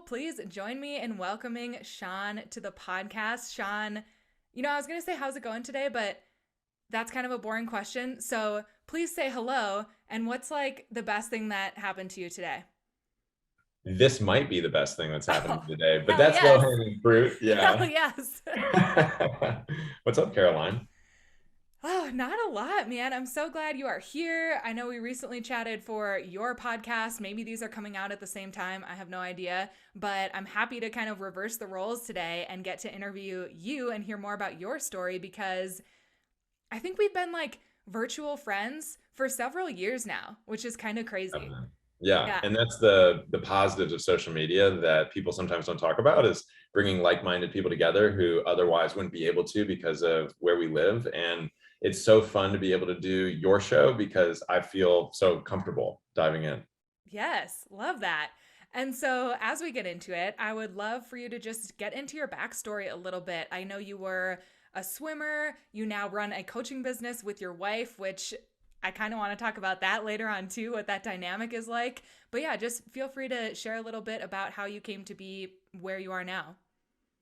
please join me in welcoming Sean to the podcast. Sean, I was going to say, how's it going today? But that's kind of a boring question. So please say hello. And what's like the best thing that happened to you today? This might be the best thing that's happened Oh, today, but hell that's yes. low-hanging fruit. Hell Yeah. yes. What's up, Caroline? Oh, not a lot, man. I'm so glad you are here. I know we recently chatted for your podcast. Maybe these are coming out at the same time. I have no idea. But I'm happy to kind of reverse the roles today and get to interview you and hear more about your story because I think we've been like virtual friends for several years now, which is kind of crazy. Yeah, Yeah. and that's the positives of social media that people sometimes don't talk about is bringing like-minded people together who otherwise wouldn't be able to because of where we live. And it's so fun to be able to do your show because I feel so comfortable diving in. Yes, love that. And so, as we get into it, I would love for you to just get into your backstory a little bit. I know you were a swimmer, you now run a coaching business with your wife, which I kind of want to talk about that later on too, what that dynamic is like. But yeah, just feel free to share a little bit about how you came to be where you are now.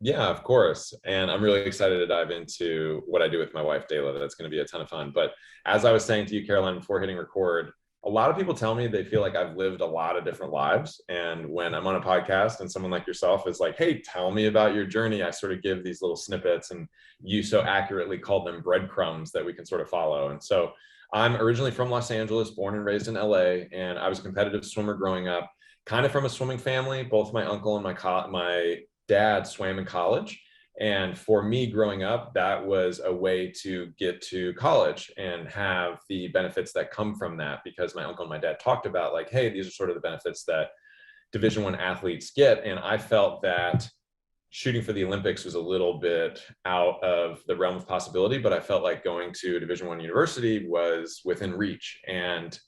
Yeah, of course. And I'm really excited to dive into what I do with my wife, Dayla. That's going to be a ton of fun. But as I was saying to you, Caroline, before hitting record, a lot of people tell me they feel like I've lived a lot of different lives. And when I'm on a podcast and someone like yourself is like, hey, tell me about your journey, I sort of give these little snippets, and you so accurately called them breadcrumbs that we can sort of follow. And so I'm originally from Los Angeles, born and raised in LA, and I was a competitive swimmer growing up, kind of from a swimming family. Both my uncle and my dad swam in college. And for me growing up, that was a way to get to college and have the benefits that come from that, because my uncle and my dad talked about like, hey, these are sort of the benefits that Division I athletes get. And I felt that shooting for the Olympics was a little bit out of the realm of possibility, but I felt like going to Division I university was within reach. And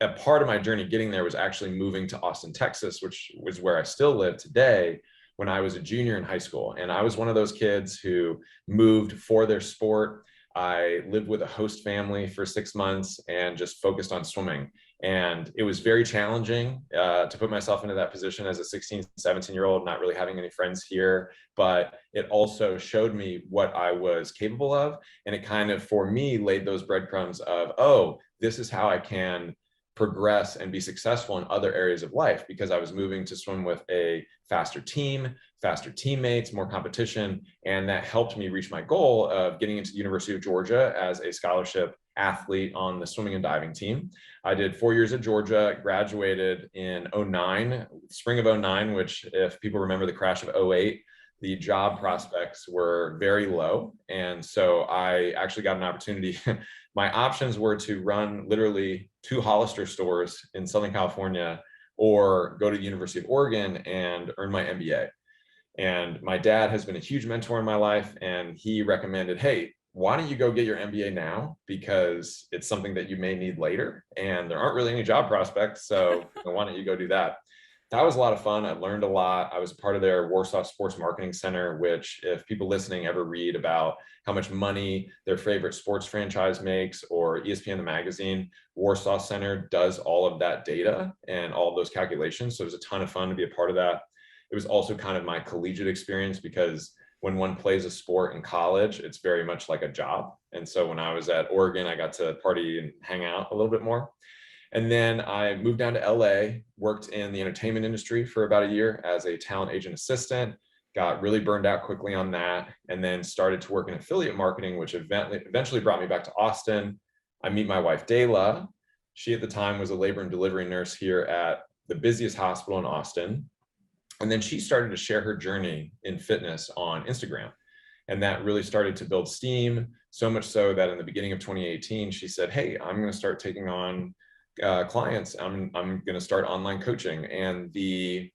a part of my journey getting there was actually moving to Austin, Texas, which was where I still live today, when I was a junior in high school. And I was one of those kids who moved for their sport. I lived with a host family for 6 months and just focused on swimming. And it was very challenging to put myself into that position as a 16, 17-year-old, not really having any friends here. But it also showed me what I was capable of. And it kind of, for me, laid those breadcrumbs of, oh, this is how I can progress and be successful in other areas of life, because I was moving to swim with a faster team, faster teammates, more competition. And that helped me reach my goal of getting into the University of Georgia as a scholarship athlete on the swimming and diving team. I did 4 years at Georgia, graduated in '09, spring of '09, which if people remember the crash of '08, the job prospects were very low. And so I actually got an opportunity. My options were to run literally 2 Hollister stores in Southern California or go to the University of Oregon and earn my MBA. And my dad has been a huge mentor in my life. And he recommended, hey, why don't you go get your MBA now? Because it's something that you may need later. And there aren't really any job prospects. So why don't you go do that? That was a lot of fun. I learned a lot. I was part of their Warsaw Sports Marketing Center, which if people listening ever read about how much money their favorite sports franchise makes, or ESPN the magazine, Warsaw Center does all of that data and all of those calculations. So it was a ton of fun to be a part of that. It was also kind of my collegiate experience, because when one plays a sport in college, it's very much like a job. And so when I was at Oregon, I got to party and hang out a little bit more. And then I moved down to LA, worked in the entertainment industry for about a year as a talent agent assistant, got really burned out quickly on that, and then started to work in affiliate marketing, which eventually brought me back to Austin. I meet my wife, Dayla. She at the time was a labor and delivery nurse here at the busiest hospital in Austin. And then she started to share her journey in fitness on Instagram. And that really started to build steam, so much so that in the beginning of 2018, she said, hey, I'm going to start taking on clients. I'm going to start online coaching. And the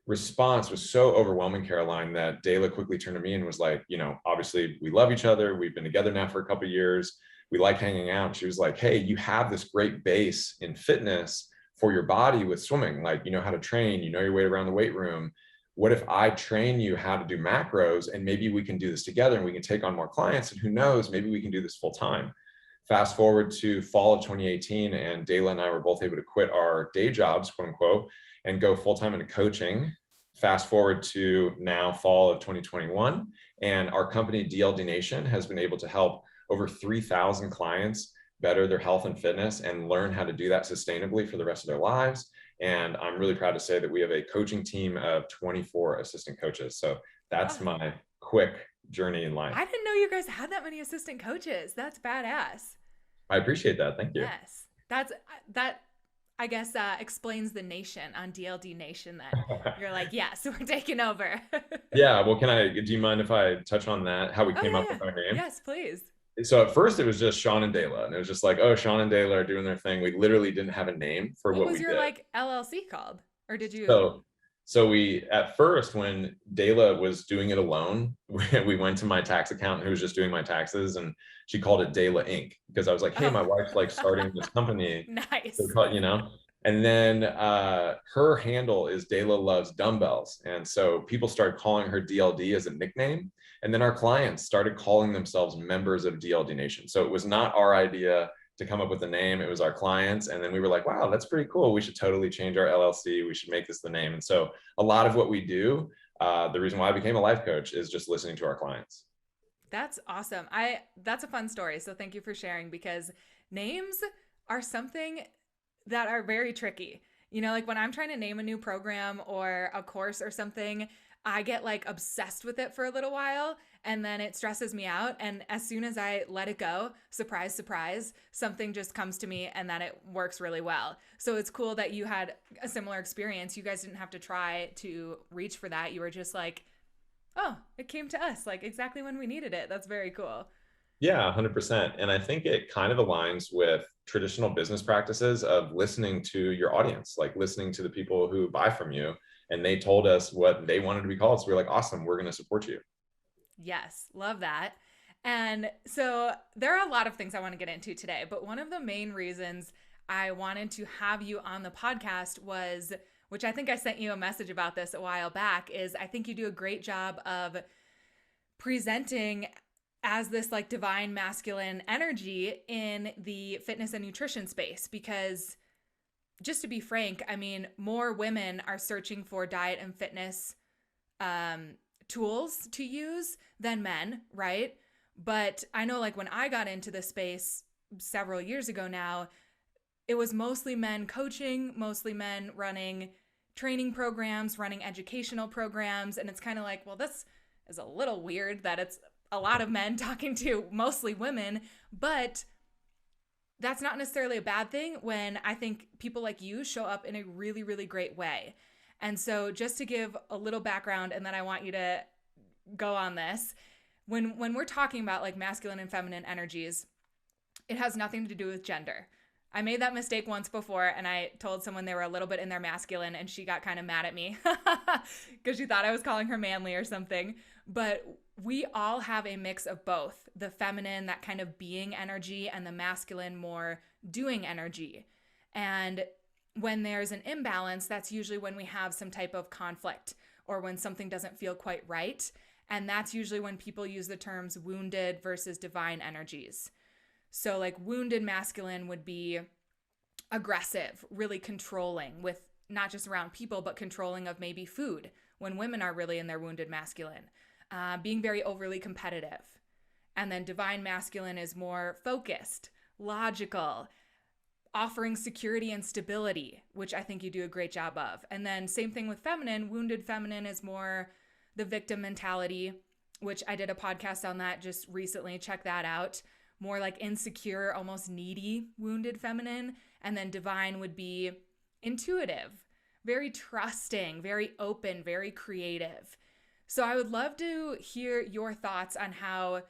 response was so overwhelming, Caroline, that Dayla quickly turned to me and was like, obviously we love each other. We've been together now for a couple of years. We like hanging out. She was like, hey, you have this great base in fitness for your body with swimming. Like, you know how to train, you know your way around the weight room. What if I train you how to do macros, and maybe we can do this together and we can take on more clients, and who knows, maybe we can do this full time. Fast forward to fall of 2018, and Dayla and I were both able to quit our day jobs, quote unquote, and go full time into coaching. fast forward to now fall of 2021, and our company DLD Nation has been able to help over 3,000 clients better their health and fitness and learn how to do that sustainably for the rest of their lives. And I'm really proud to say that we have a coaching team of 24 assistant coaches. So that's Oh, my quick journey in life. I didn't know you guys had that many assistant coaches. That's badass. I appreciate that. Thank you. Yes. That I guess explains the nation on DLD Nation that you're like, yes, we're taking over. Yeah. Well, do you mind if I touch on that, how we Oh came yeah, up yeah. with our name? Yes, please. So at first it was just Sean and Dayla, and it was just like, oh, Sean and Dayla are doing their thing. We literally didn't have a name for What what was we your did. like LLC called? Or did you So, so we, at first, when Dayla was doing it alone, we went to my tax accountant who was just doing my taxes, and she called it Dayla Inc. because I was like, hey, Oh. my wife's like starting this company, Nice. you know. And then her handle is Dayla Loves Dumbbells, and so people started calling her DLD as a nickname, and then our clients started calling themselves members of DLD Nation. So it was not our idea to come up with the name. It was our clients. And then we were like, wow, that's pretty cool. We should totally change our LLC. We should make this the name. And so a lot of what we do, the reason why I became a life coach is just listening to our clients. That's awesome. That's a fun story. So thank you for sharing because names are something that are very tricky. You know, like when I'm trying to name a new program or a course or something, I get like obsessed with it for a little while and then it stresses me out. And as soon as I let it go, surprise, surprise, something just comes to me and then it works really well. So it's cool that you had a similar experience. You guys didn't have to try to reach for that. You were just like, oh, it came to us like exactly when we needed it. That's very cool. Yeah, 100%. And I think it kind of aligns with traditional business practices of listening to your audience, like listening to the people who buy from you. And they told us what they wanted to be called. So we're like, awesome, we're going to support you. Yes, love that. And so there are a lot of things I want to get into today, but one of the main reasons I wanted to have you on the podcast was, which I think I sent you a message about this a while back, is I think you do a great job of presenting as this like divine masculine energy in the fitness and nutrition space because just to be frank, I mean, more women are searching for diet and fitness tools to use than men, right? But I know like when I got into the space several years ago now, it was mostly men coaching, mostly men running training programs, running educational programs. And it's kind of like, well, this is a little weird that it's a lot of men talking to mostly women, but that's not necessarily a bad thing when I think people like you show up in a really, really great way. And so just to give a little background, and then I want you to go on this, when we're talking about like masculine and feminine energies, it has nothing to do with gender. I made that mistake once before and I told someone they were a little bit in their masculine and she got kind of mad at me because she thought I was calling her manly or something. But we all have a mix of both the feminine, that kind of being energy, and the masculine, more doing energy. And when there's an imbalance, that's usually when we have some type of conflict or when something doesn't feel quite right. And that's usually when people use the terms wounded versus divine energies. So, like, wounded masculine would be aggressive, really controlling with not just around people, but controlling of maybe food when women are really in their wounded masculine. Being very overly competitive. And then divine masculine is more focused, logical, offering security and stability, which I think you do a great job of. And then same thing with feminine. Wounded feminine is more the victim mentality, which I did a podcast on that just recently. Check that out. More like insecure, almost needy, wounded feminine. And then divine would be intuitive, very trusting, very open, very creative. So I would love to hear your thoughts on how,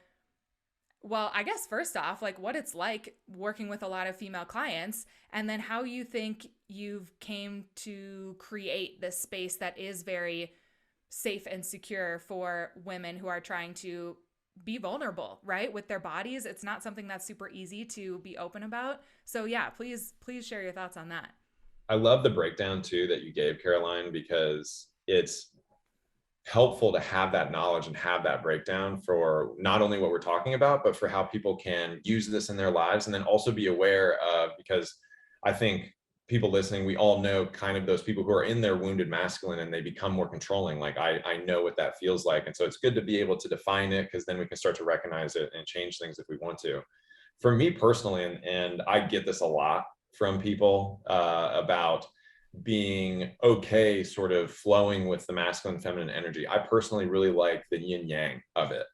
well, I guess first off, like what it's like working with a lot of female clients, and then how you think you've came to create this space that is very safe and secure for women who are trying to be vulnerable, right? With their bodies. It's not something that's super easy to be open about. So yeah, please share your thoughts on that. I love the breakdown too that you gave, Caroline, because it's helpful to have that knowledge and have that breakdown for not only what we're talking about, but for how people can use this in their lives. And then also be aware of, because I think people listening, we all know kind of those people who are in their wounded masculine and they become more controlling. Like I know what that feels like. And so it's good to be able to define it, because then we can start to recognize it and change things if we want to. For me personally, and I get this a lot from people about being okay sort of flowing with the masculine feminine energy. I personally really like the yin yang of it.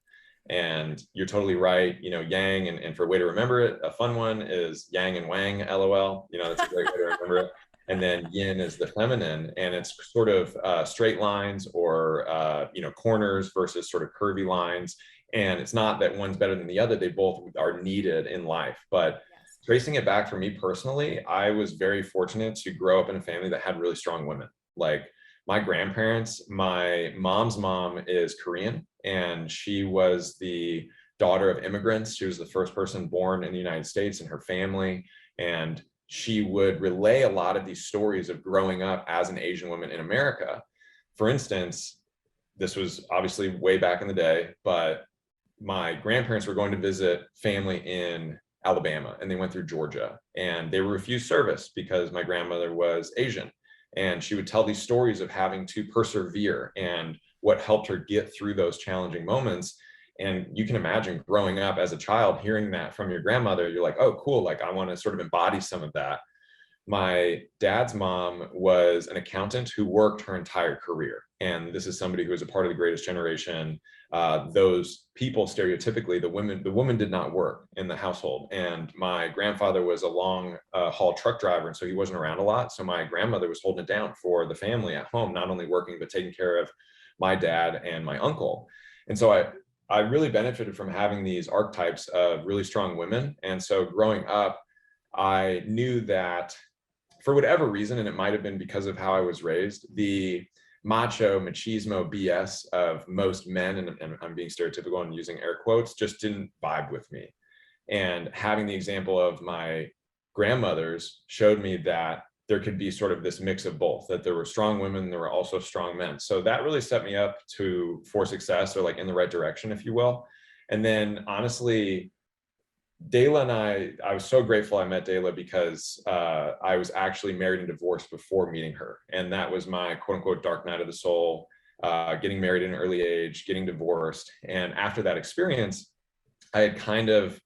And you're totally right. You know, yang, and for a way to remember it, a fun one is yang and wang, LOL. You know, that's a great way to remember it. And then yin is the feminine, and it's sort of straight lines or, you know, corners versus sort of curvy lines. And it's not that one's better than the other. They both are needed in life. But Yes. tracing it back for me personally, I was very fortunate to grow up in a family that had really strong women. Like my grandparents, my mom's mom is Korean, and she was the daughter of immigrants. She was the first person born in the United States in her family. And she would relay a lot of these stories of growing up as an Asian woman in America. For instance, this was obviously way back in the day, but my grandparents were going to visit family in Alabama, and they went through Georgia, and they were refused service because my grandmother was Asian. And she would tell these stories of having to persevere and what helped her get through those challenging moments. And you can imagine growing up as a child, hearing that from your grandmother, you're like, oh, cool. Like I want to sort of embody some of that. My dad's mom was an accountant who worked her entire career. And this is somebody who was a part of the greatest generation. Those people, stereotypically, the woman did not work in the household. And my grandfather was a long haul truck driver, and so he wasn't around a lot. So my grandmother was holding it down for the family at home, not only working, but taking care of my dad and my uncle. And so I really benefited from having these archetypes of really strong women. And so growing up, I knew that for whatever reason, and it might have been because of how I was raised, the macho machismo BS of most men, and I'm being stereotypical and using air quotes, just didn't vibe with me. And having the example of my grandmothers showed me that there could be sort of this mix of both, that there were strong women, there were also strong men. So that really set me up for success, or like in the right direction, if you will. And then honestly, Dayla and I was so grateful I met Dayla, because I was actually married and divorced before meeting her. And that was my quote unquote dark night of the soul, getting married at an early age, getting divorced. And after that experience, I had kind of,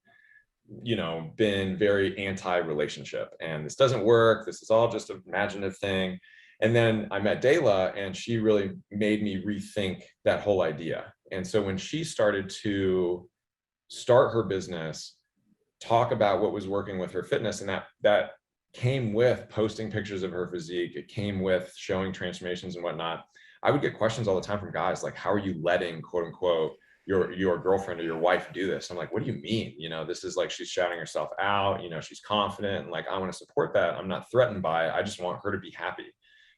you know, been very anti-relationship, and this doesn't work. This is all just an imaginative thing. And then I met Dayla, and she really made me rethink that whole idea. And so when she started to start her business, talk about what was working with her fitness, and that came with posting pictures of her physique, it came with showing transformations and whatnot. I would get questions all the time from guys like, how are you letting quote unquote your girlfriend or your wife do this? I'm like, what do you mean? You know, this is like, she's shouting herself out, you know, she's confident, and like, I want to support that. I'm not threatened by it. I just want her to be happy.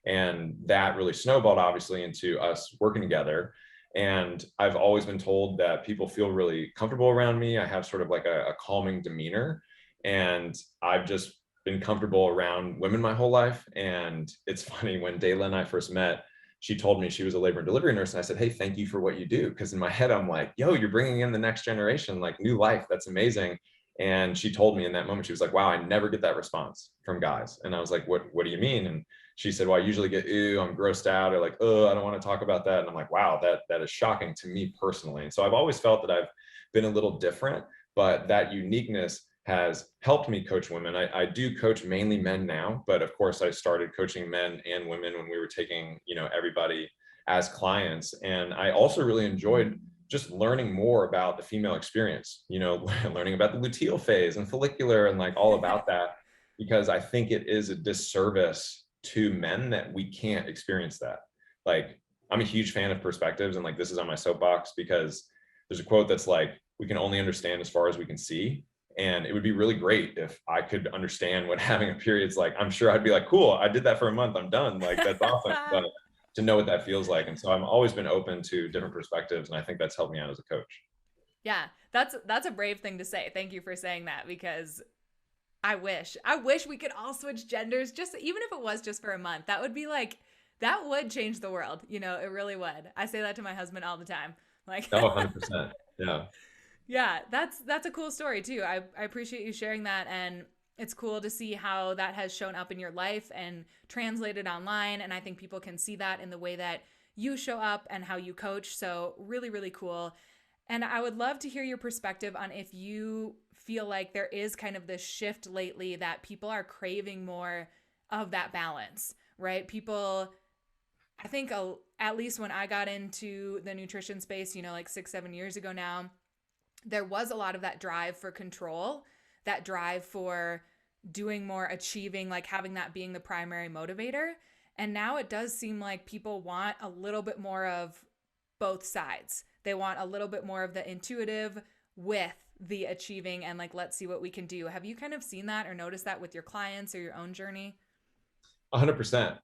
And that really snowballed obviously into us working together. And I've always been told that people feel really comfortable around me. I have sort of like a calming demeanor, and I've just been comfortable around women my whole life. And it's funny, when Dayla and I first met, she told me she was a labor and delivery nurse. And I said, hey, thank you for what you do. Because in my head, I'm like, yo, you're bringing in the next generation, like new life. That's amazing. And she told me in that moment, she was like, wow, I never get that response from guys. And I was like, what do you mean? And she said, well, I usually get, ew, I'm grossed out, or like, oh, I don't want to talk about that. And I'm like, wow, that is shocking to me personally. And so I've always felt that I've been a little different, but that uniqueness has helped me coach women. I do coach mainly men now, but of course I started coaching men and women when we were taking, you know, everybody as clients. And I also really enjoyed just learning more about the female experience, you know, learning about the luteal phase and follicular and like all about that, because I think it is a disservice to men that we can't experience that. Like, I'm a huge fan of perspectives, and like, this is on my soapbox, because there's a quote that's like, we can only understand as far as we can see. And it would be really great if I could understand what having a period's like. I'm sure I'd be like, cool, I did that for a month, I'm done. Like, that's awesome. But to know what that feels like. And so I've always been open to different perspectives. And I think that's helped me out as a coach. Yeah, that's a brave thing to say. Thank you for saying that, because I wish we could all switch genders, just even if it was just for a month. That would be like, that would change the world. You know, it really would. I say that to my husband all the time. Like, Oh, 100%. Yeah. yeah, that's a cool story too. I appreciate you sharing that. And It's cool to see how that has shown up in your life and translated online. And I think people can see that in the way that you show up and how you coach. So, really, really cool. And I would love to hear your perspective on if you feel like there is kind of this shift lately that people are craving more of that balance, right? People, I think at least when I got into the nutrition space, like 6, 7 years ago now, there was a lot of that drive for control, that drive for doing more, achieving, like having that being the primary motivator. And now it does seem like people want a little bit more of both sides. They want a little bit more of the intuitive with the achieving and like, let's see what we can do. Have you kind of seen that or noticed that with your clients or your own journey? 100%.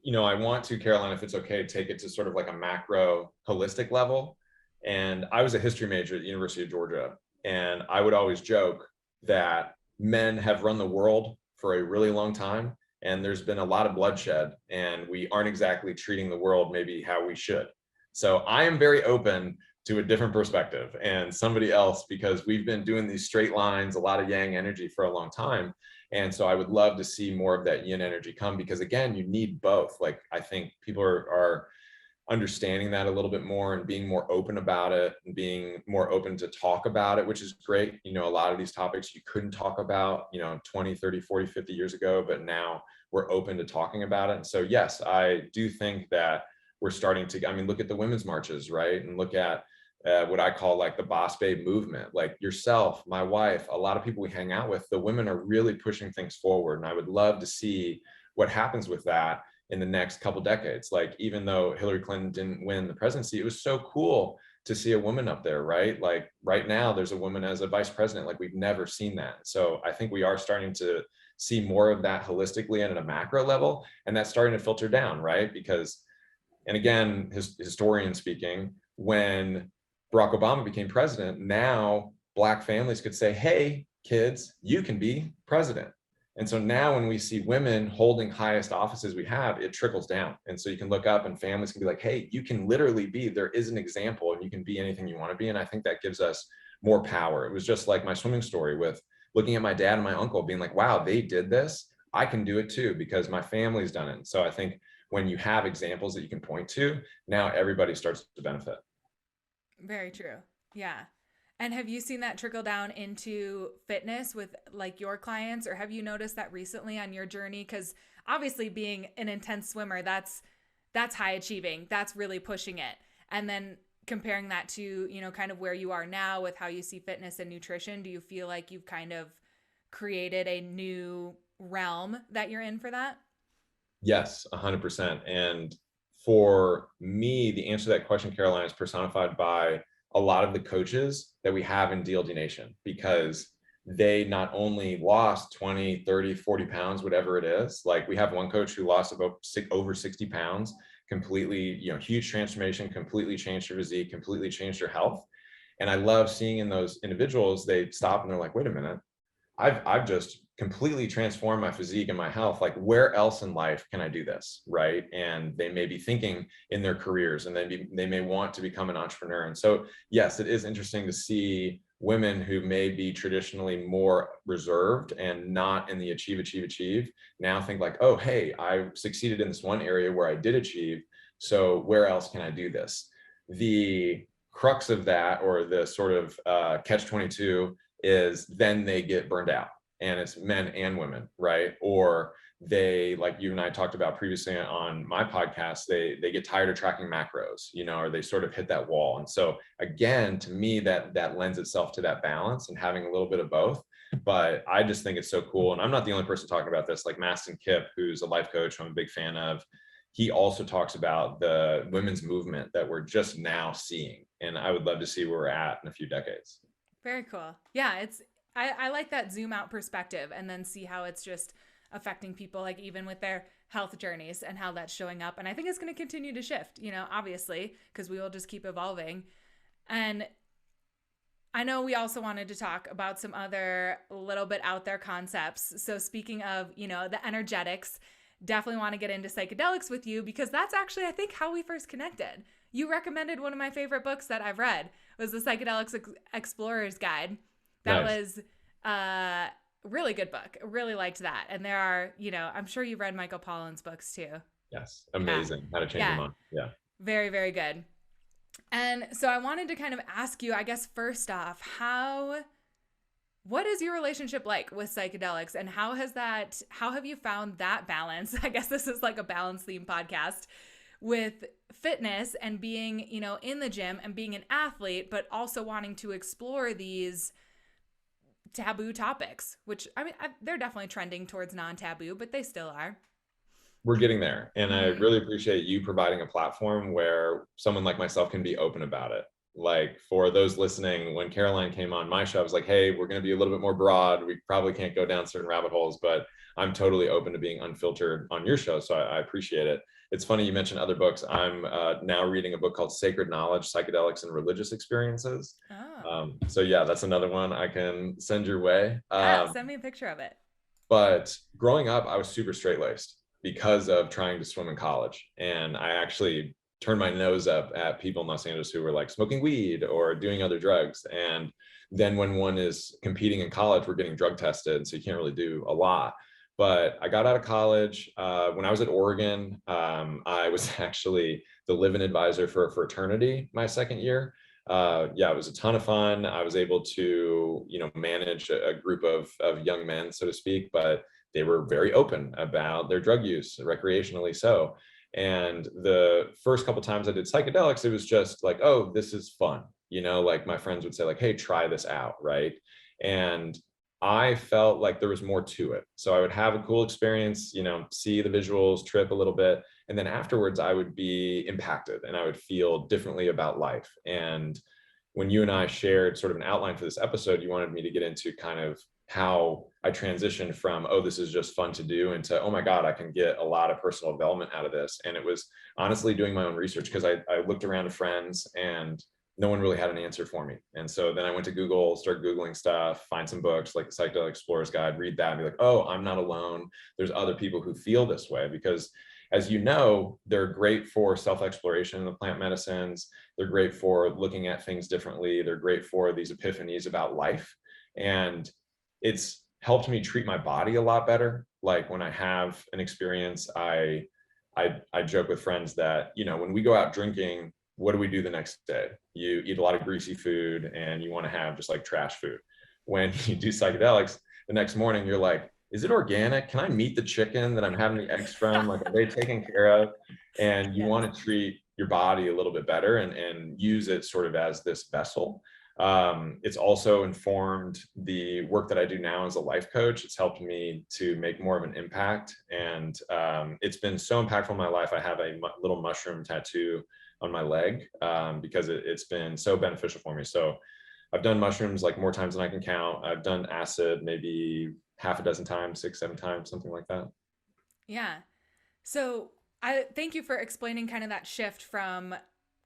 I want to, Caroline, if it's okay, take it to sort of like a macro holistic level. And I was a history major at the University of Georgia. And I would always joke that men have run the world for a really long time. And there's been a lot of bloodshed, and we aren't exactly treating the world maybe how we should. So I am very open to a different perspective and somebody else, because we've been doing these straight lines, a lot of yang energy for a long time. And so I would love to see more of that yin energy come, because again, you need both. Like, I think people are understanding that a little bit more and being more open about it and being more open to talk about it, which is great. A lot of these topics you couldn't talk about, 20, 30, 40, 50 years ago, but now we're open to talking about it. And so, yes, I do think that we're starting to, look at the women's marches, right? And look at what I call like the boss babe movement, like yourself, my wife, a lot of people we hang out with, the women are really pushing things forward. And I would love to see what happens with that in the next couple decades. Like, even though Hillary Clinton didn't win the presidency, it was so cool to see a woman up there, right? Like right now, there's a woman as a vice president. Like, we've never seen that. So I think we are starting to see more of that holistically and at a macro level. And that's starting to filter down, right? Because, and again, historian speaking, when Barack Obama became president, now Black families could say, hey, kids, you can be president. And so now when we see women holding highest offices we have, it trickles down. And so you can look up and families can be like, hey, you can literally be, there is an example, and you can be anything you want to be. And I think that gives us more power. It was just like my swimming story with looking at my dad and my uncle being like, wow, they did this. I can do it too, because my family's done it. And so I think when you have examples that you can point to, now everybody starts to benefit. Very true. Yeah. And have you seen that trickle down into fitness with like your clients, or have you noticed that recently on your journey? Because obviously being an intense swimmer, that's high achieving. That's really pushing it. And then comparing that to, kind of where you are now with how you see fitness and nutrition, do you feel like you've kind of created a new realm that you're in for that? Yes, 100%. And for me, the answer to that question, Caroline, is personified by a lot of the coaches that we have in DLD Nation, because they not only lost 20, 30, 40 pounds, whatever it is. Like, we have one coach who lost about over 60 pounds, completely, huge transformation, completely changed her physique, completely changed her health. And I love seeing in those individuals, they stop and they're like, wait a minute, I've just completely transformed my physique and my health. Like, where else in life can I do this? Right. And they may be thinking in their careers, and then they may want to become an entrepreneur. And so, yes, it is interesting to see women who may be traditionally more reserved and not in the achieve now think like, oh, hey, I succeeded in this one area where I did achieve. So where else can I do this? The crux of that, or the sort of catch 22, is then they get burned out, and it's men and women, right? Or they, like you and I talked about previously on my podcast, they get tired of tracking macros, or they sort of hit that wall. And so again, to me, that lends itself to that balance and having a little bit of both. But I just think it's so cool. And I'm not the only person talking about this. Like Mastin Kipp, who's a life coach I'm a big fan of, he also talks about the women's movement that we're just now seeing. And I would love to see where we're at in a few decades. Very cool. Yeah, I like that zoom out perspective and then see how it's just affecting people, like even with their health journeys and how that's showing up. And I think it's going to continue to shift, obviously, because we will just keep evolving. And I know we also wanted to talk about some other little bit out there concepts. So speaking of, the energetics, definitely want to get into psychedelics with you, because that's actually, I think, how we first connected. You recommended one of my favorite books that I've read was the Psychedelics Explorer's Guide. That Nice. was Really good book. Really liked that. And there are, I'm sure you've read Michael Pollan's books too. Yes, Yeah. amazing. How to Change Your Yeah. Mind. Yeah. Very, very good. And so I wanted to kind of ask you, I guess, first off, what is your relationship like with psychedelics, and how have you found that balance? I guess this is like a balance theme podcast with fitness and being, in the gym and being an athlete, but also wanting to explore these taboo topics, which they're definitely trending towards non-taboo, but they still are. We're getting there. And I Mm-hmm. really appreciate you providing a platform where someone like myself can be open about it. Like for those listening, when Caroline came on my show, I was like, hey, we're going to be a little bit more broad. We probably can't go down certain rabbit holes, but I'm totally open to being unfiltered on your show. So I appreciate it. It's funny you mentioned other books. I'm now reading a book called Sacred Knowledge, Psychedelics and Religious Experiences. Oh, So yeah, that's another one I can send your way. yeah. Send me a picture of it. But growing up, I was super straight laced because of trying to swim in college. And I actually turned my nose up at people in Los Angeles who were like smoking weed or doing other drugs. And then when one is competing in college, we're getting drug tested. So you can't really do a lot. But I got out of college. When I was at Oregon, I was actually the live-in advisor for a fraternity my second year. Yeah, it was a ton of fun. I was able to, manage a group of young men, so to speak, but they were very open about their drug use, recreationally so. And the first couple times I did psychedelics, it was just like, oh, this is fun. Like my friends would say, like, hey, try this out, right? And I felt like there was more to it. So I would have a cool experience, see the visuals, trip a little bit. And then afterwards, I would be impacted and I would feel differently about life. And when you and I shared sort of an outline for this episode, you wanted me to get into kind of how I transitioned from, oh, this is just fun to do, into, oh my God, I can get a lot of personal development out of this. And it was honestly doing my own research because I looked around to friends and no one really had an answer for me. And so then I went to Google, started Googling stuff, find some books like the Psychedelic Explorer's Guide, read that and be like, oh, I'm not alone. There's other people who feel this way, because as you know, they're great for self-exploration in the plant medicines. They're great for looking at things differently. They're great for these epiphanies about life. And it's helped me treat my body a lot better. Like when I have an experience, I joke with friends that, when we go out drinking, what do we do the next day? You eat a lot of greasy food and you want to have just like trash food. When you do psychedelics, the next morning you're like, is it organic? Can I meet the chicken that I'm having the eggs from? Like, are they taken care of? And you Yes. want to treat your body a little bit better and use it sort of as this vessel. It's also informed the work that I do now as a life coach. It's helped me to make more of an impact. And it's been so impactful in my life. I have a little mushroom tattoo on my leg because it's been so beneficial for me. So I've done mushrooms like more times than I can count. I've done acid maybe half a dozen times, 6, 7 times, something like that. Yeah. So I thank you for explaining kind of that shift from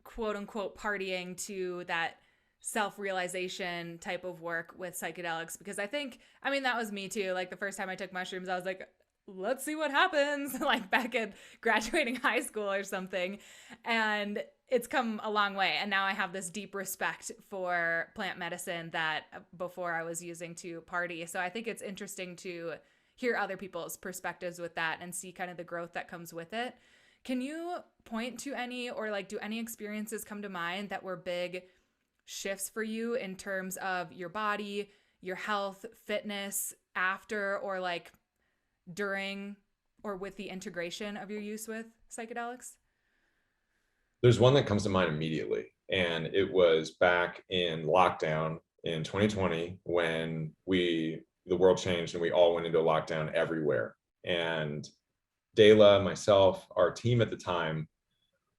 quote unquote partying to that self-realization type of work with psychedelics, because that was me too. Like the first time I took mushrooms, I was like, let's see what happens, like back at graduating high school or something. And it's come a long way. And now I have this deep respect for plant medicine that before I was using to party. So I think it's interesting to hear other people's perspectives with that and see kind of the growth that comes with it. Can you point to any, or like, do any experiences come to mind that were big shifts for you in terms of your body, your health, fitness after, or like during or with the integration of your use with psychedelics? There's one that comes to mind immediately, and it was back in lockdown in 2020 when the world changed and we all went into lockdown everywhere. And Dela, myself, our team at the time,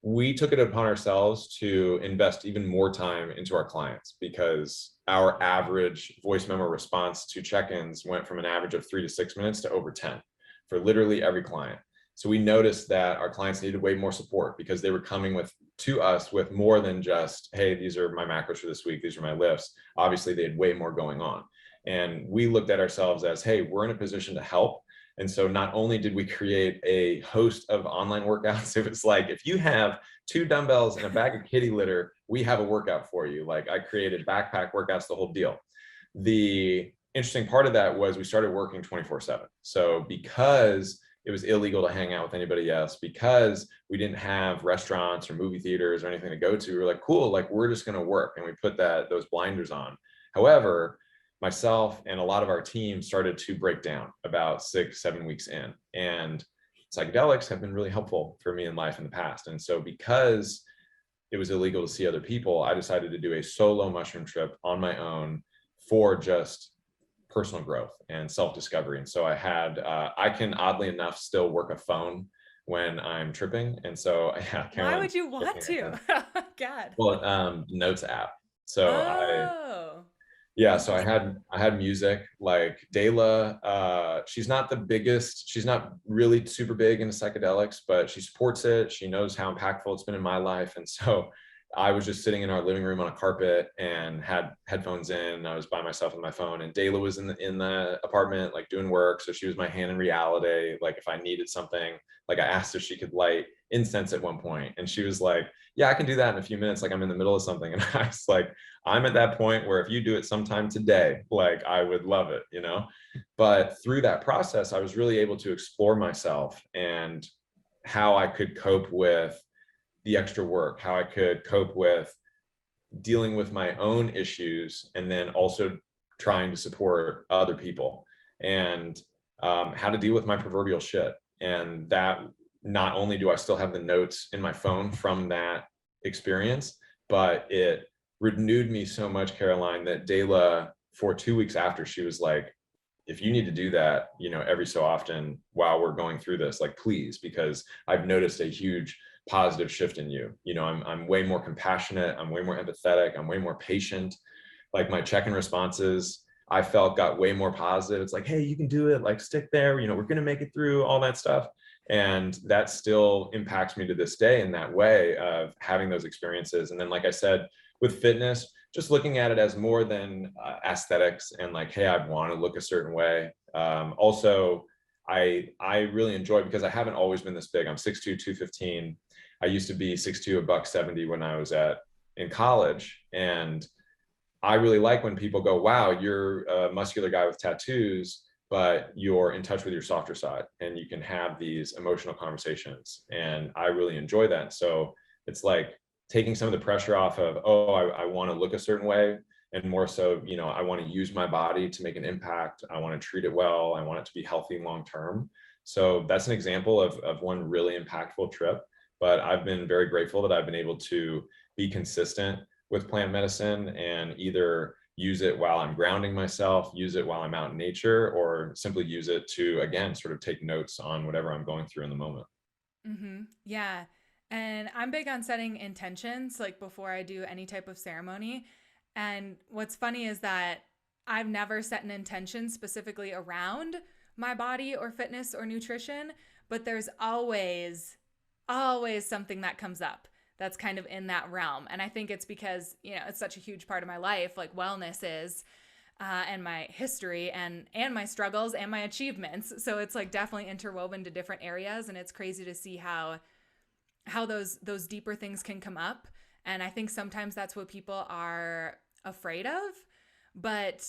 we took it upon ourselves to invest even more time into our clients, because our average voice memo response to check-ins went from an average of 3 to 6 minutes to over 10 for literally every client. So we noticed that our clients needed way more support because they were coming to us with more than just, hey, these are my macros for this week, these are my lifts. Obviously, they had way more going on. And we looked at ourselves as, hey, we're in a position to help. And so not only did we create a host of online workouts, it was like, if you have 2 dumbbells and a bag of kitty litter, we have a workout for you. Like I created backpack workouts, the whole deal. The interesting part of that was we started working 24/7. So because it was illegal to hang out with anybody else, because we didn't have restaurants or movie theaters or anything to go to, we were like, cool, like we're just going to work. And we put those blinders on. However, myself and a lot of our team started to break down about 6-7 weeks in. And psychedelics have been really helpful for me in life in the past. And so because it was illegal to see other people, I decided to do a solo mushroom trip on my own for just personal growth and self-discovery. And so I can oddly enough still work a phone when I'm tripping. And so yeah, Why Carolyn, would you want to? Oh, God. well, Notes app. So Oh, yeah, so interesting. I had music like Dayla. She's not the biggest, she's not really super big into psychedelics, but she supports it. She knows how impactful it's been in my life. And so I was just sitting in our living room on a carpet and had headphones in. And I was by myself on my phone, and Dayla was in the apartment, like doing work. So she was my hand in reality. Like if I needed something, like I asked if she could light incense at one point, and she was like, "Yeah, I can do that in a few minutes. Like I'm in the middle of something." And I was like, I'm at that point where if you do it sometime today, like I would love it, you know? But through that process, I was really able to explore myself and how I could cope with the extra work, how I could cope with dealing with my own issues, and then also trying to support other people, and how to deal with my proverbial shit. And that, not only do I still have the notes in my phone from that experience, but it renewed me so much, Caroline, that Dayla, for 2 weeks after, she was like, if you need to do that, you know, every so often while we're going through this, like, please, because I've noticed a huge positive shift in you. You know, I'm way more compassionate. I'm way more empathetic. I'm way more patient. Like my check-in responses, I felt got way more positive. It's like, hey, you can do it. Like stick there. You know, we're going to make it through, all that stuff. And that still impacts me to this day in that way of having those experiences. And then, like I said, with fitness, just looking at it as more than aesthetics and like, hey, I want to look a certain way. Also, I really enjoy, because I haven't always been this big. I'm 6'2", 215. I used to be 6'2", a buck 70 when I was in college. And I really like when people go, wow, you're a muscular guy with tattoos, but you're in touch with your softer side and you can have these emotional conversations. And I really enjoy that. So it's like taking some of the pressure off of, oh, I want to look a certain way, and more so, you know, I want to use my body to make an impact. I want to treat it well. I want it to be healthy long term. So that's an example of one really impactful trip. But I've been very grateful that I've been able to be consistent with plant medicine and either use it while I'm grounding myself, use it while I'm out in nature, or simply use it to, again, sort of take notes on whatever I'm going through in the moment. Yeah. And I'm big on setting intentions like before I do any type of ceremony. And what's funny is that I've never set an intention specifically around my body or fitness or nutrition, but there's always something that comes up that's kind of in that realm. And I think it's because, you know, it's such a huge part of my life, like wellness is, and my history and my struggles and my achievements. So it's like definitely interwoven to different areas, and it's crazy to see how those deeper things can come up. And I think sometimes that's what people are afraid of. But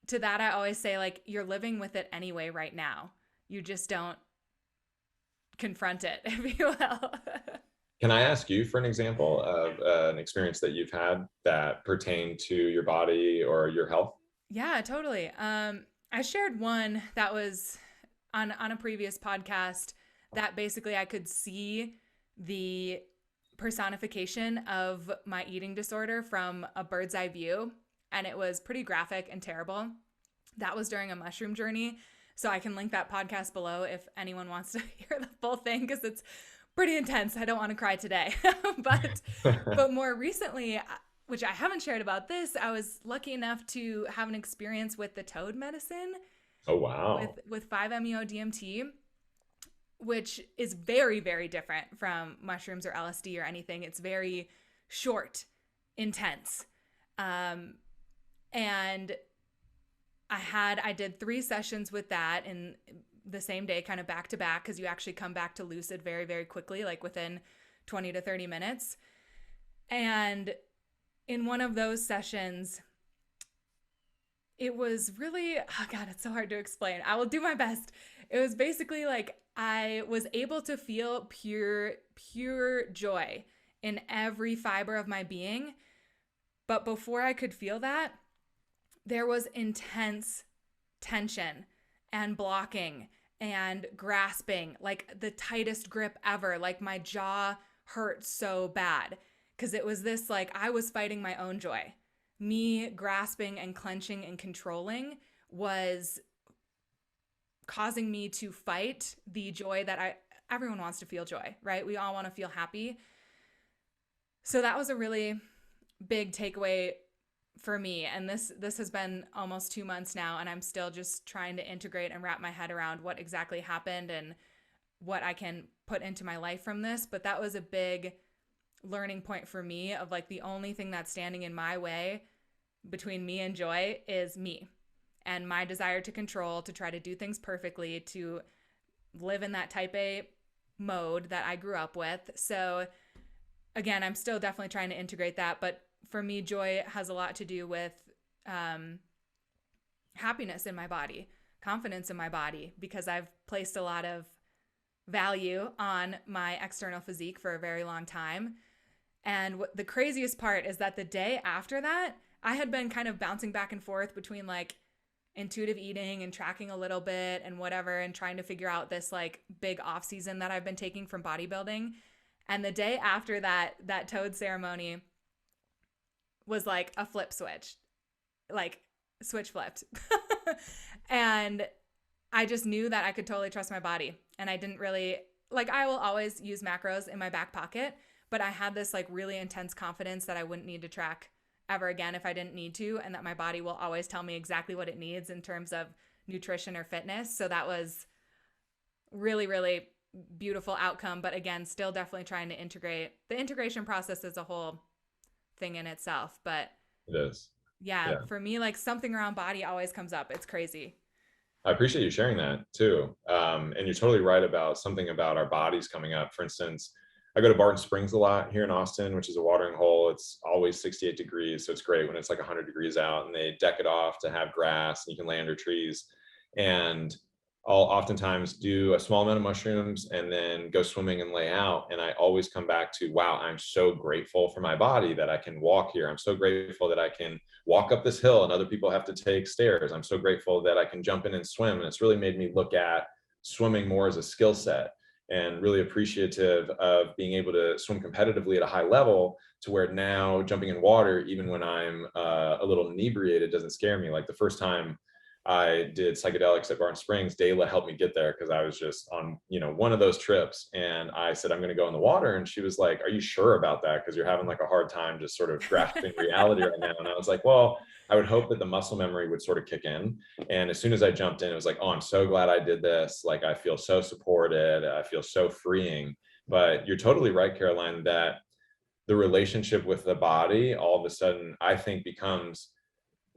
to that, I always say, like, you're living with it anyway right now. You just don't confront it, if you will. Can I ask you for an example of an experience that you've had that pertained to your body or your health? Yeah, totally. I shared one that was on a previous podcast that basically I could see the personification of my eating disorder from a bird's eye view, and it was pretty graphic and terrible. That was during a mushroom journey. So I can link that podcast below if anyone wants to hear the full thing, because it's pretty intense. I don't want to cry today. but but more recently, which I haven't shared about this, I was lucky enough to have an experience with the toad medicine Oh, wow. with 5-MeO DMT, which is very, very different from mushrooms or LSD or anything. It's very short, intense. And I did 3 sessions with that in the same day, kind of back to back, because you actually come back to lucid very, very quickly, like within 20 to 30 minutes. And in one of those sessions, It was really, oh God, it's so hard to explain. I will do my best. It was basically like I was able to feel pure joy in every fiber of my being. But before I could feel that, there was intense tension and blocking and grasping, like the tightest grip ever. Like my jaw hurt so bad because it was this like I was fighting my own joy. Me grasping and clenching and controlling was causing me to fight the joy that everyone wants to feel joy, right? We all want to feel happy. So that was a really big takeaway for me, and this has been almost 2 months now, and I'm still just trying to integrate and wrap my head around what exactly happened and what I can put into my life from this. But that was a big learning point for me of like the only thing that's standing in my way between me and joy is me and my desire to control, to try to do things perfectly, to live in that type A mode that I grew up with. So again, I'm still definitely trying to integrate that, but for me, joy has a lot to do with happiness in my body, confidence in my body, because I've placed a lot of value on my external physique for a very long time. And the craziest part is that the day after that, I had been kind of bouncing back and forth between like intuitive eating and tracking a little bit and whatever, and trying to figure out this like big off season that I've been taking from bodybuilding. And the day after that toad ceremony was like a flip switch, like switch flipped. And I just knew that I could totally trust my body. And I didn't really, like, I will always use macros in my back pocket, but I had this like really intense confidence that I wouldn't need to track ever again if I didn't need to, and that my body will always tell me exactly what it needs in terms of nutrition or fitness. So that was really, really beautiful outcome. But again, still definitely trying to integrate. The integration process is a whole thing in itself. But It is. yeah, Yeah. for me, like something around body always comes up. It's crazy. I appreciate you sharing that too. And you're totally right about something about our bodies coming up. For instance, I go to Barton Springs a lot here in Austin, which is a watering hole. It's always 68 degrees. So it's great when it's like 100 degrees out, and they deck it off to have grass and you can lay under trees. And I'll oftentimes do a small amount of mushrooms and then go swimming and lay out. And I always come back to, wow, I'm so grateful for my body that I can walk here. I'm so grateful that I can walk up this hill and other people have to take stairs. I'm so grateful that I can jump in and swim. And it's really made me look at swimming more as a skill set, and really appreciative of being able to swim competitively at a high level, to where now jumping in water, even when I'm a little inebriated, doesn't scare me. Like the first time I did psychedelics at Barton Springs, Dayla helped me get there because I was just on, one of those trips. And I said, I'm going to go in the water. And she was like, are you sure about that? Because you're having like a hard time just sort of grasping reality right now. And I was like, well, I would hope that the muscle memory would sort of kick in. And as soon as I jumped in, it was like, oh, I'm so glad I did this. Like, I feel so supported. I feel so freeing. But you're totally right, Caroline, that the relationship with the body all of a sudden, I think, becomes,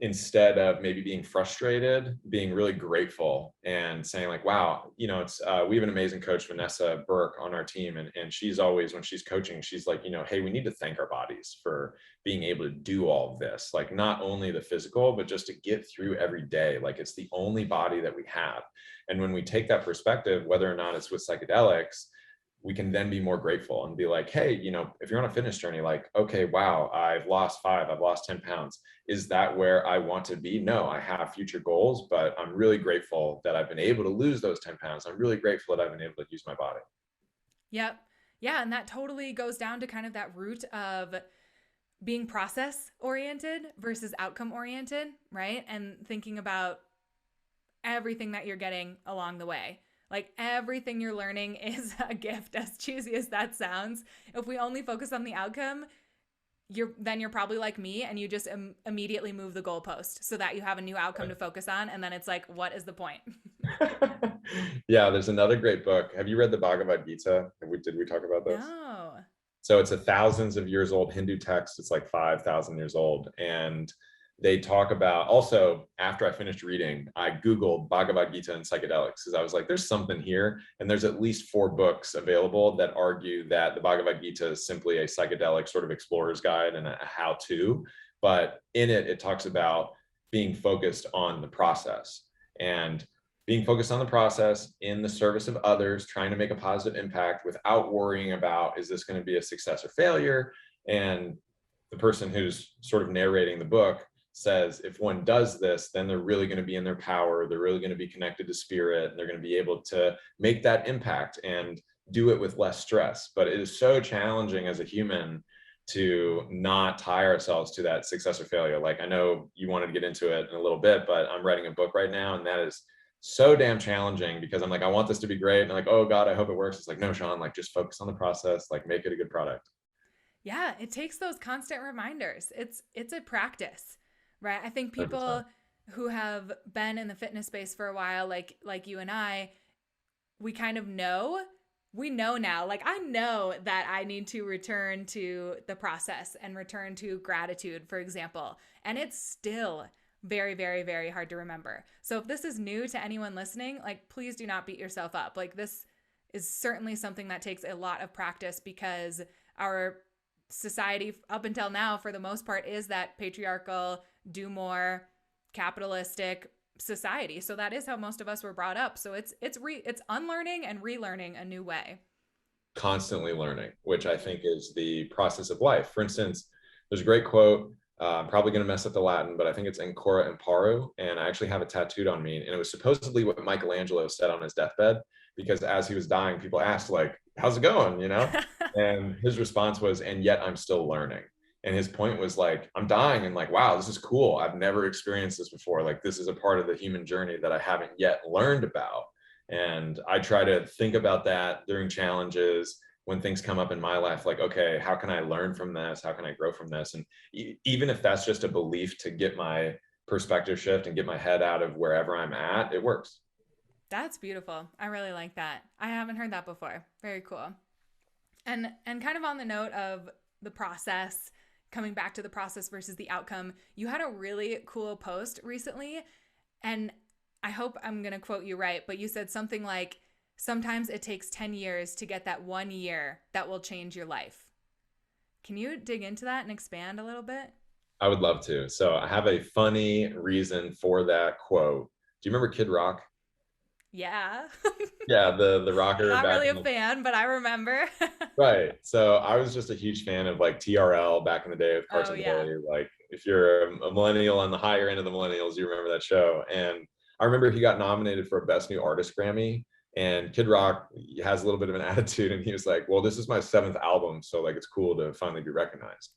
instead of maybe being frustrated, being really grateful and saying like, wow, it's we have an amazing coach, Vanessa Burke, on our team. And she's always, when she's coaching, she's like, hey, we need to thank our bodies for being able to do all of this. Like not only the physical, but just to get through every day. Like it's the only body that we have. And when we take that perspective, whether or not it's with psychedelics, we can then be more grateful and be like, hey, if you're on a fitness journey, like, okay, wow, I've lost 5, I've lost 10 pounds. Is that where I want to be? No, I have future goals, but I'm really grateful that I've been able to lose those 10 pounds. I'm really grateful that I've been able to use my body. Yep. Yeah. And that totally goes down to kind of that root of being process oriented versus outcome oriented, right? And thinking about everything that you're getting along the way. Like everything you're learning is a gift, as cheesy as that sounds. If we only focus on the outcome, you're probably like me, and you just immediately move the goalpost so that you have a new outcome to focus on. And then it's like, what is the point? Yeah, there's another great book. Have you read the Bhagavad Gita? Did we talk about this? No. So it's a thousands of years old Hindu text. It's like 5,000 years old. And they talk about, also after I finished reading, I Googled Bhagavad Gita and psychedelics because I was like, there's something here. And there's at least 4 books available that argue that the Bhagavad Gita is simply a psychedelic sort of explorer's guide and a how-to. But in it, it talks about being focused on the process and being focused on the process in the service of others, trying to make a positive impact without worrying about, is this going to be a success or failure? And the person who's sort of narrating the book says, if one does this, then they're really going to be in their power. They're really going to be connected to spirit. And they're going to be able to make that impact and do it with less stress. But it is so challenging as a human to not tie ourselves to that success or failure. Like, I know you wanted to get into it in a little bit, but I'm writing a book right now, and that is so damn challenging because I'm like, I want this to be great. And I'm like, oh God, I hope it works. It's like, no, Sean, like just focus on the process, like make it a good product. Yeah, it takes those constant reminders. It's a practice, right? I think 100%. people who have been in the fitness space for a while, like you and I, we kind of know. We know now. Like, I know that I need to return to the process and return to gratitude, for example. And it's still very, very, very hard to remember. So if this is new to anyone listening, like, please do not beat yourself up. Like, this is certainly something that takes a lot of practice because our society up until now, for the most part, is that patriarchal, do more, capitalistic society. So that is how most of us were brought up. So it's unlearning and relearning a new way. Constantly learning, which I think is the process of life. For instance, there's a great quote. I'm probably going to mess up the Latin, but I think it's Ancora Imparu. And I actually have it tattooed on me. And it was supposedly what Michelangelo said on his deathbed, because as he was dying, people asked, like, how's it going? You know? And his response was, and yet I'm still learning. And his point was like, I'm dying and like, wow, this is cool. I've never experienced this before. Like, this is a part of the human journey that I haven't yet learned about. And I try to think about that during challenges when things come up in my life, like, okay, how can I learn from this? How can I grow from this? And even if that's just a belief to get my perspective shift and get my head out of wherever I'm at, it works. That's beautiful. I really like that. I haven't heard that before. Very cool. And kind of on the note of the process, coming back to the process versus the outcome, you had a really cool post recently, and I hope I'm going to quote you right, but you said something like, sometimes it takes 10 years to get that 1 year that will change your life. Can you dig into that and expand a little bit? I would love to. So I have a funny reason for that quote. Do you remember Kid Rock? Yeah. Yeah, the rocker Not back really in a the fan, but I remember. right. So I was just a huge fan of like TRL back in the day with Oh, Carson yeah. Daly. Like, if you're a millennial on the higher end of the millennials, you remember that show. And I remember he got nominated for a Best New Artist Grammy. And Kid Rock has a little bit of an attitude, and he was like, "Well, this is my seventh album, so like it's cool to finally be recognized."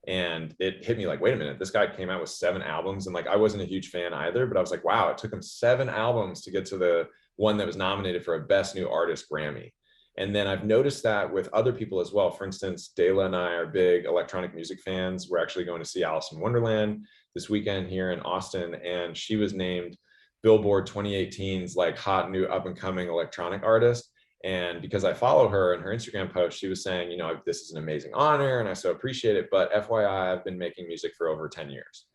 And it hit me like, wait a minute, this guy came out with 7 albums, and like I wasn't a huge fan either, but I was like, wow, it took him 7 albums to get to the one that was nominated for a Best New Artist Grammy. And then I've noticed that with other people as well. For instance, Dayla and I are big electronic music fans. We're actually going to see Alice in Wonderland this weekend here in Austin, and she was named Billboard 2018's like hot new up and coming electronic artist. And because I follow her and her Instagram post, she was saying, you know, this is an amazing honor and I so appreciate it. But FYI, I've been making music for over 10 years.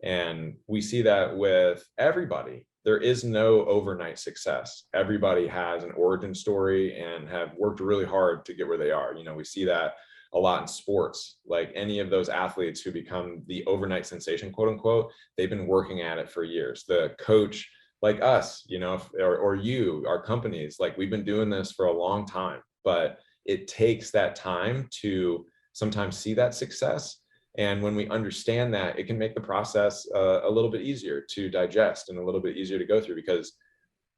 And we see that with everybody. There is no overnight success. Everybody has an origin story and have worked really hard to get where they are. You know, we see that a lot in sports. Like any of those athletes who become the overnight sensation, quote unquote, they've been working at it for years. The coach, like us, you know, or you, our companies, like we've been doing this for a long time, but it takes that time to sometimes see that success. And when we understand that, it can make the process a little bit easier to digest and a little bit easier to go through, because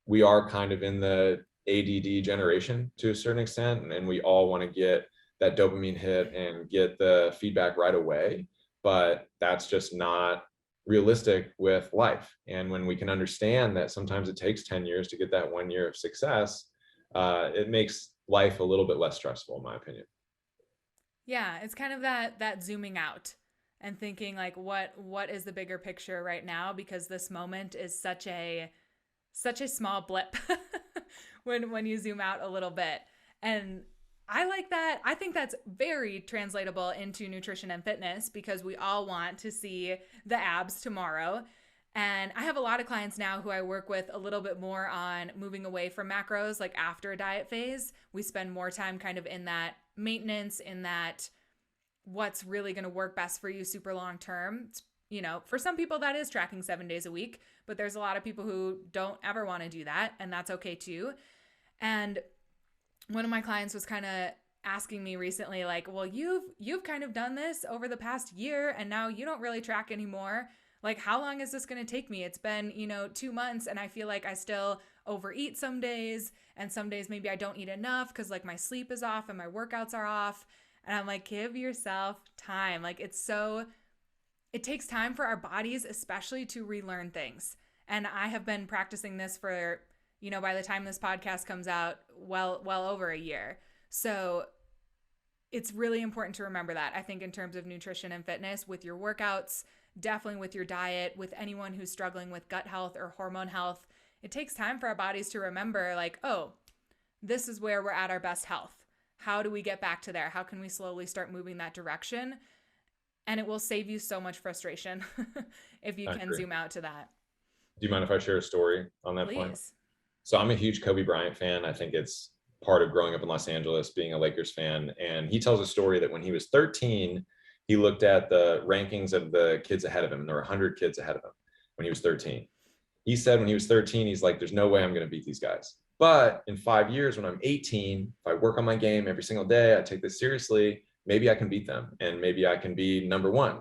we are kind of in the ADD generation to a certain extent, and we all want to get that dopamine hit and get the feedback right away. But that's just not realistic with life. And when we can understand that sometimes it takes 10 years to get that 1 year of success, it makes life a little bit less stressful, in my opinion. Yeah, it's kind of that zooming out and thinking like what is the bigger picture right now, because this moment is such a small blip when you zoom out a little bit. And I like that. I think that's very translatable into nutrition and fitness because we all want to see the abs tomorrow. And I have a lot of clients now who I work with a little bit more on moving away from macros, like after a diet phase. We spend more time kind of in that maintenance, in that what's really going to work best for you super long term. for some people that is tracking 7 days a week, but there's a lot of people who don't ever want to do that, and that's okay too. And one of my clients was kind of asking me recently, like, well, you've kind of done this over the past year and now you don't really track anymore. Like, how long is this going to take me? It's been, 2 months and I feel like I still overeat some days, and some days maybe I don't eat enough because like my sleep is off and my workouts are off. And I'm like, give yourself time. Like, it takes time for our bodies, especially to relearn things. And I have been practicing this for, by the time this podcast comes out, well over a year. So it's really important to remember that, I think, in terms of nutrition and fitness, with your workouts, definitely with your diet, with anyone who's struggling with gut health or hormone health. It takes time for our bodies to remember, like, oh, this is where we're at our best health. How do we get back to there? How can we slowly start moving that direction? And it will save you so much frustration if you can zoom out to that. Do you mind if I share a story on that point? So I'm a huge Kobe Bryant fan. I think it's part of growing up in Los Angeles, being a Lakers fan. And he tells a story that when he was 13, he looked at the rankings of the kids ahead of him, and there were 100 kids ahead of him when he was 13. He said when he was 13, he's like, there's no way I'm going to beat these guys. But in 5 years, when I'm 18, if I work on my game every single day, I take this seriously, maybe I can beat them, and maybe I can be number one.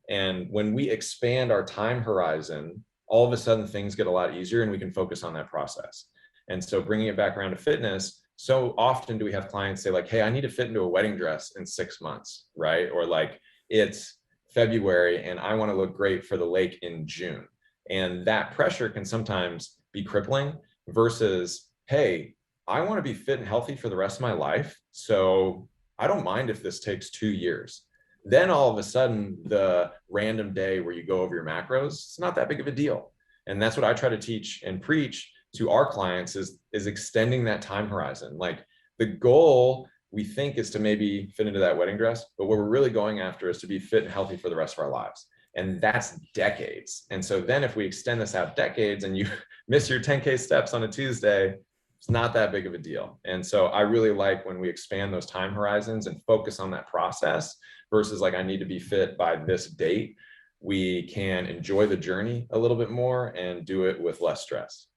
And when we expand our time horizon, all of a sudden things get a lot easier and we can focus on that process. And so bringing it back around to fitness, so often do we have clients say like, hey, I need to fit into a wedding dress in 6 months, right? Or like, it's February and I want to look great for the lake in June. And that pressure can sometimes be crippling versus, hey, I want to be fit and healthy for the rest of my life. So I don't mind if this takes 2 years. Then all of a sudden, the random day where you go over your macros, it's not that big of a deal. And that's what I try to teach and preach to our clients is extending that time horizon. Like, the goal we think is to maybe fit into that wedding dress, but what we're really going after is to be fit and healthy for the rest of our lives. And that's decades. And so then if we extend this out decades and you miss your 10K steps on a Tuesday, it's not that big of a deal. And so I really like when we expand those time horizons and focus on that process versus like, I need to be fit by this date. We can enjoy the journey a little bit more and do it with less stress.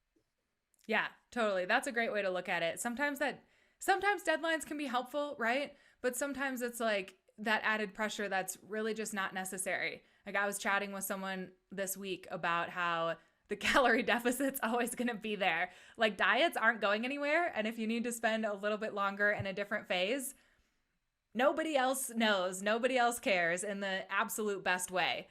Yeah, totally. That's a great way to look at it. Sometimes deadlines can be helpful, right? But sometimes it's like that added pressure that's really just not necessary. Like, I was chatting with someone this week about how the calorie deficit's always going to be there. Like, diets aren't going anywhere. And if you need to spend a little bit longer in a different phase, nobody else knows. Nobody else cares in the absolute best way.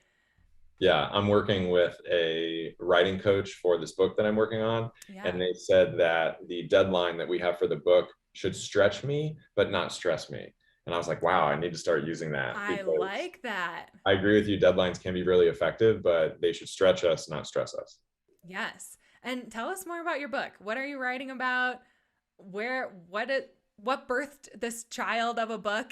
Yeah, I'm working with a writing coach for this book that I'm working on. Yeah. And they said that the deadline that we have for the book should stretch me, but not stress me. And I was like, wow, I need to start using that. I like that. I agree with you. Deadlines can be really effective, but they should stretch us, not stress us. Yes. And tell us more about your book. What are you writing about? What birthed this child of a book?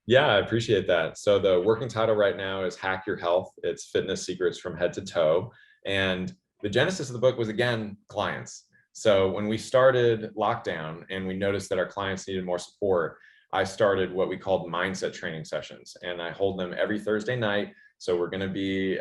Yeah, I appreciate that. So the working title right now is Hack Your Health. It's fitness secrets from head to toe. And the genesis of the book was, again, clients. So when we started lockdown and we noticed that our clients needed more support, I started what we called mindset training sessions, and I hold them every Thursday night. So we're going to be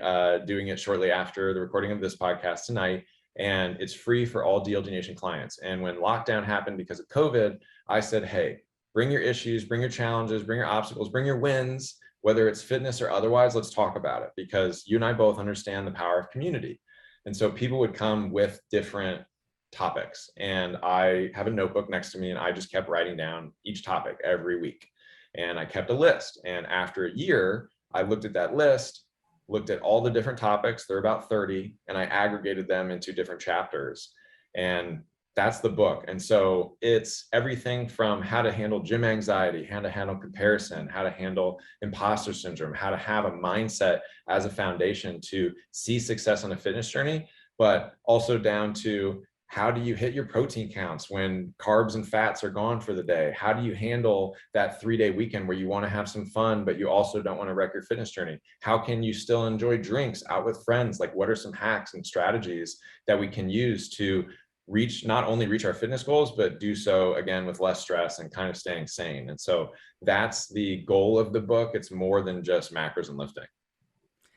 doing it shortly after the recording of this podcast tonight, and it's free for all DLG Nation clients. And when lockdown happened because of COVID, I said, hey, bring your issues, bring your challenges, bring your obstacles, bring your wins, whether it's fitness or otherwise, let's talk about it, because you and I both understand the power of community. And so people would come with different topics, and I have a notebook next to me, and I just kept writing down each topic every week, and I kept a list. And after a year, I looked at that list, looked at all the different topics, there are about 30, and I aggregated them into different chapters, and that's the book. And so it's everything from how to handle gym anxiety, how to handle comparison, how to handle imposter syndrome, how to have a mindset as a foundation to see success on a fitness journey, but also down to how do you hit your protein counts when carbs and fats are gone for the day? How do you handle that 3-day weekend where you want to have some fun, but you also don't want to wreck your fitness journey? How can you still enjoy drinks out with friends? Like, what are some hacks and strategies that we can use to not only reach our fitness goals, but do so again with less stress and kind of staying sane? And so that's the goal of the book. It's more than just macros and lifting.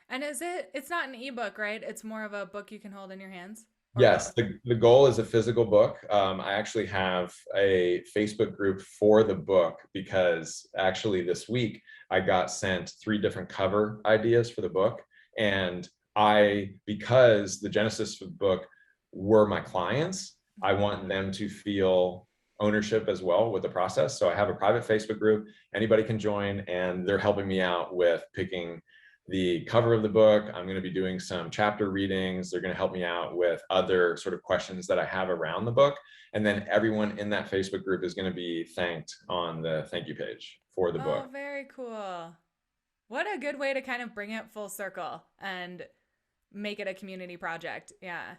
And it's not an ebook, right? It's more of a book you can hold in your hands, or Yes, both. the goal is a physical book. I actually have a Facebook group for the book because actually this week I got sent 3 different cover ideas for the book. And because the genesis of the book were my clients, I want them to feel ownership as well with the process. So I have a private Facebook group, anybody can join, and they're helping me out with picking the cover of the book. I'm going to be doing some chapter readings. They're going to help me out with other sort of questions that I have around the book. And then everyone in that Facebook group is going to be thanked on the thank you page for the Oh, book. very cool. What a good way to kind of bring it full circle and make it a community project. Yeah.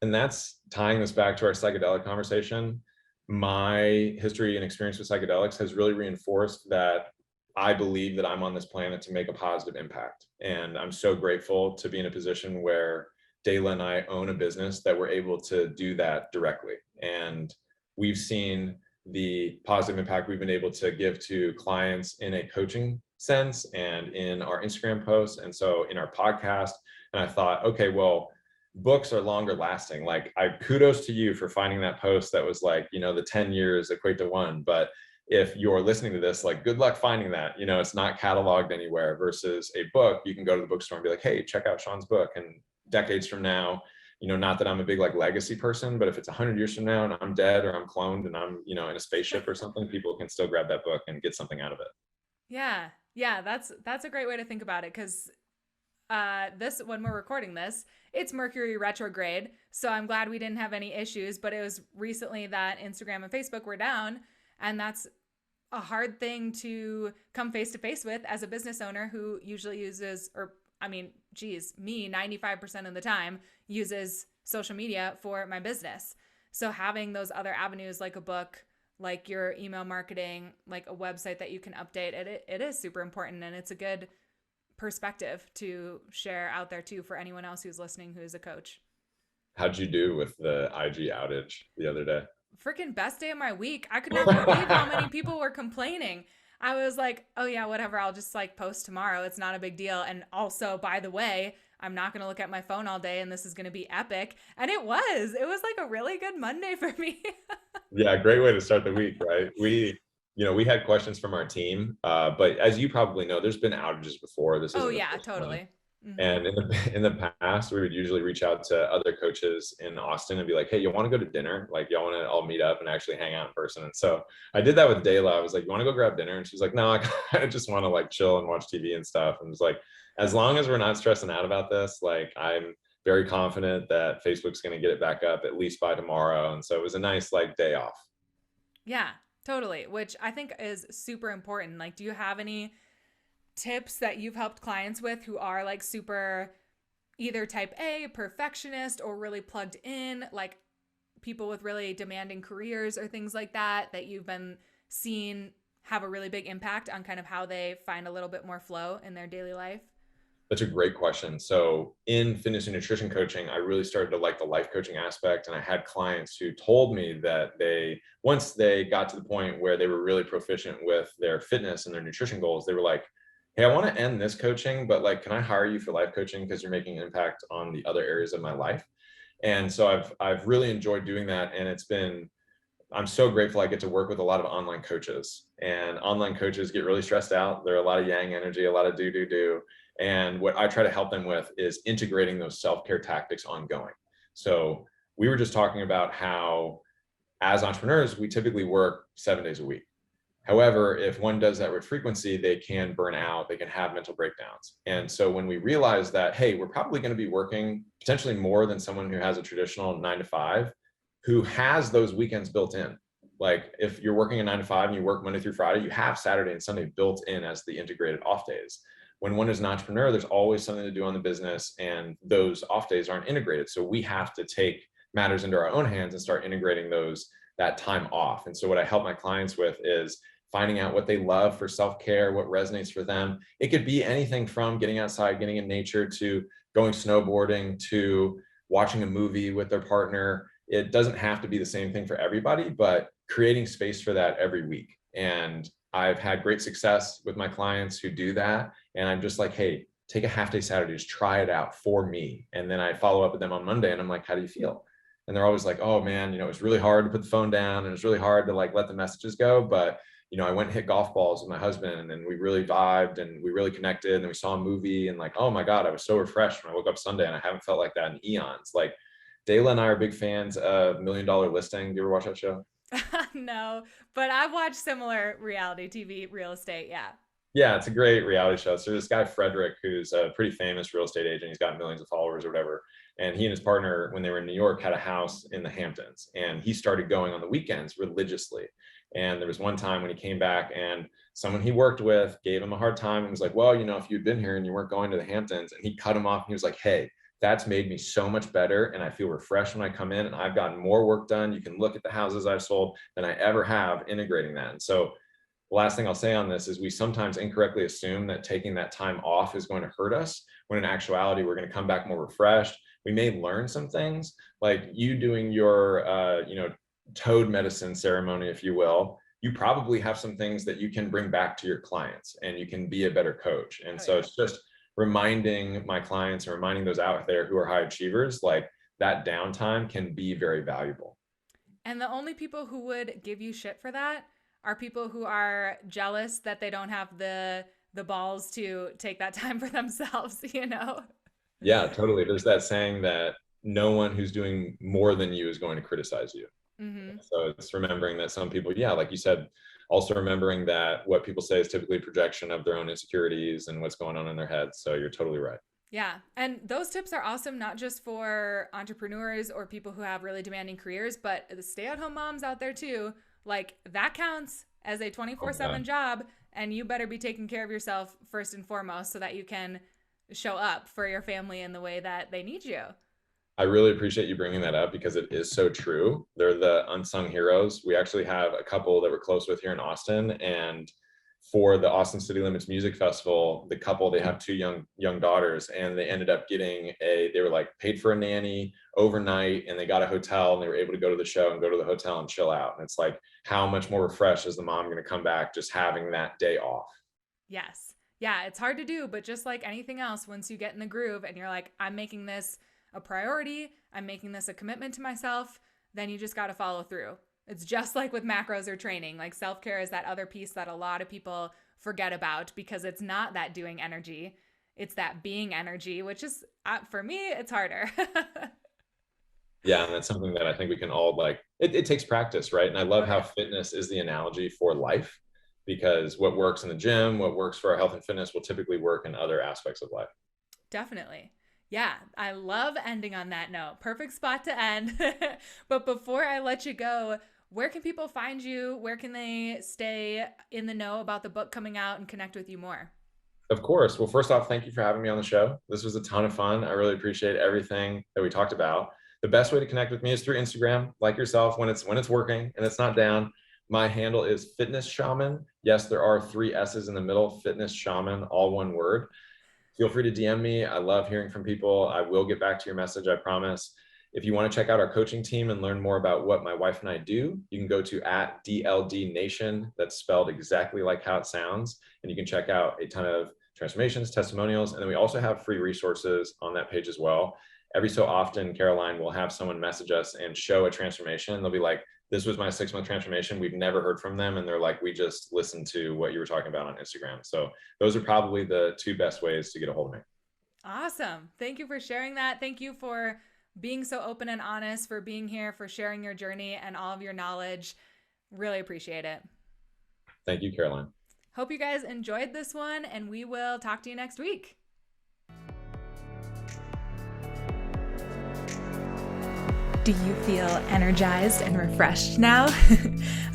And that's tying this back to our psychedelic conversation. My history and experience with psychedelics has really reinforced that I believe that I'm on this planet to make a positive impact. And I'm so grateful to be in a position where Dayla and I own a business that we're able to do that directly. And we've seen the positive impact we've been able to give to clients in a coaching sense and in our Instagram posts. And so in our podcast. And I thought, okay, well, books are longer lasting. Like, I kudos to you for finding that post that was like, the 10 years equate to one. But if you're listening to this, like, good luck finding that. It's not cataloged anywhere, versus a book. You can go to the bookstore and be like, hey, check out Sean's book. And decades from now, not that I'm a big like legacy person, but if it's 100 years from now and I'm dead or I'm cloned and I'm, in a spaceship or something, people can still grab that book and get something out of it. Yeah. Yeah, that's a great way to think about it, cuz this when we're recording this, it's Mercury retrograde, so I'm glad we didn't have any issues, but it was recently that Instagram and Facebook were down, and that's a hard thing to come face to face with as a business owner who usually uses, or I mean, geez, me 95% of the time uses social media for my business. So having those other avenues like a book, like your email marketing, like a website that you can update, it is super important, and it's a good perspective to share out there too for anyone else who's listening who is a coach. How'd you do with the IG outage the other day? Freaking best day of my week. I could not believe how many people were complaining. I was like, oh yeah, whatever. I'll just like post tomorrow. It's not a big deal. And also, by the way, I'm not going to look at my phone all day and this is going to be epic. And it was. It was like a really good Monday for me. Yeah, great way to start the week, right? We had questions from our team, but as you probably know, there's been outages before. This Oh isn't the yeah, first one. totally. Mm-hmm. And in the past, we would usually reach out to other coaches in Austin and be like, "Hey, you want to go to dinner? Like, y'all want to all meet up and actually hang out in person?" And so I did that with Dayla. I was like, "You want to go grab dinner?" And she's like, "No, I kind of just want to like chill and watch TV and stuff." And it's like, as long as we're not stressing out about this, like, I'm very confident that Facebook's going to get it back up at least by tomorrow. And so it was a nice like day off. Yeah, totally. Which I think is super important. Like, do you have any tips that you've helped clients with who are like super either type A, perfectionist, or really plugged in, like people with really demanding careers or things like that, that you've been seeing have a really big impact on kind of how they find a little bit more flow in their daily life? That's a great question. So in fitness and nutrition coaching, I really started to like the life coaching aspect. And I had clients who told me that once they got to the point where they were really proficient with their fitness and their nutrition goals, they were like, hey, I want to end this coaching, but like, can I hire you for life coaching? Because you're making an impact on the other areas of my life. And so I've really enjoyed doing that. And I'm so grateful I get to work with a lot of online coaches, and online coaches get really stressed out. There are a lot of yang energy, a lot of do. And what I try to help them with is integrating those self-care tactics ongoing. So we were just talking about how as entrepreneurs, we typically work 7 days a week. However, if one does that with frequency, they can burn out, they can have mental breakdowns. And so when we realize that, hey, we're probably going to be working potentially more than someone who has a traditional 9 to 5, who has those weekends built in. Like, if you're working a 9 to 5 and you work Monday through Friday, you have Saturday and Sunday built in as the integrated off days. When one is an entrepreneur, there's always something to do on the business, and those off days aren't integrated. So we have to take matters into our own hands and start integrating that time off. And so what I help my clients with is finding out what they love for self-care, what resonates for them. It could be anything from getting outside, getting in nature, to going snowboarding, to watching a movie with their partner. It doesn't have to be the same thing for everybody, but creating space for that every week. And I've had great success with my clients who do that. And I'm just like, hey, take a half day Saturday, just try it out for me. And then I follow up with them on Monday and I'm like, how do you feel? And they're always like, oh man, it was really hard to put the phone down and it's really hard to like let the messages go. But I went and hit golf balls with my husband and we really vibed and we really connected and we saw a movie and like, oh my God, I was so refreshed when I woke up Sunday and I haven't felt like that in eons. Like Dayla and I are big fans of $1 Million Listing. Do you ever watch that show? No, but I've watched similar reality TV real estate. Yeah. Yeah, it's a great reality show. So this guy, Frederick, who's a pretty famous real estate agent, he's got millions of followers or whatever. And he and his partner, when they were in New York, had a house in the Hamptons. And he started going on the weekends religiously. And there was one time when he came back and someone he worked with gave him a hard time and was like, well, if you'd been here and you weren't going to the Hamptons, and he cut him off. And he was like, hey, that's made me so much better. And I feel refreshed when I come in and I've gotten more work done. You can look at the houses I've sold than I ever have integrating that. And so the last thing I'll say on this is we sometimes incorrectly assume that taking that time off is going to hurt us, when in actuality, we're going to come back more refreshed. We may learn some things, like you doing your, toad medicine ceremony, if you will. You probably have some things that you can bring back to your clients and you can be a better coach. And so it's just reminding my clients and reminding those out there who are high achievers, like that downtime can be very valuable. And the only people who would give you shit for that are people who are jealous that they don't have the balls to take that time for themselves, Yeah, totally. There's that saying that no one who's doing more than you is going to criticize you. Mm-hmm. So it's remembering that some people, like you said, also remembering that what people say is typically a projection of their own insecurities and what's going on in their heads. So you're totally right. Yeah. And those tips are awesome, not just for entrepreneurs or people who have really demanding careers, but the stay-at-home moms out there too. Like that counts as a 24/7 job, and you better be taking care of yourself first and foremost so that you can show up for your family in the way that they need you. I really appreciate you bringing that up because it is so true. They're the unsung heroes. We actually have a couple that we're close with here in Austin, and for the Austin City Limits Music Festival, the couple, they have two young daughters, and they ended up getting they were like paid for a nanny overnight, and they got a hotel, and they were able to go to the show and go to the hotel and chill out. And it's like, how much more refreshed is the mom going to come back just having that day off? Yes. Yeah, it's hard to do, but just like anything else, once you get in the groove and you're like, I'm making this a priority, I'm making this a commitment to myself, then you just got to follow through. It's just like with macros or training. Like self-care is that other piece that a lot of people forget about because it's not that doing energy. It's that being energy, which is, for me, it's harder. Yeah, and that's something that I think we can all it takes practice, right? And I love how fitness is the analogy for life, because what works in the gym, what works for our health and fitness will typically work in other aspects of life. Definitely. Yeah, I love ending on that note. Perfect spot to end. But before I let you go, where can people find you? Where can they stay in the know about the book coming out and connect with you more? Of course. Well, first off, thank you for having me on the show. This was a ton of fun. I really appreciate everything that we talked about. The best way to connect with me is through Instagram, like yourself, when it's working and it's not down. My handle is Fitness Shaman. Yes, there are 3 S's in the middle, Fitness Shaman, all one word. Feel free to DM me. I love hearing from people. I will get back to your message, I promise. If you want to check out our coaching team and learn more about what my wife and I do, you can go to @DLD Nation. That's spelled exactly like how it sounds. And you can check out a ton of transformations, testimonials. And then we also have free resources on that page as well. Every so often, Caroline will have someone message us and show a transformation. They'll be like, this was my 6-month transformation. We've never heard from them. And they're like, we just listened to what you were talking about on Instagram. So those are probably the 2 best ways to get a hold of me. Awesome. Thank you for sharing that. Thank you for being so open and honest, for being here, for sharing your journey and all of your knowledge. Really appreciate it. Thank you, Caroline. Hope you guys enjoyed this one, and we will talk to you next week. Do you feel energized and refreshed now?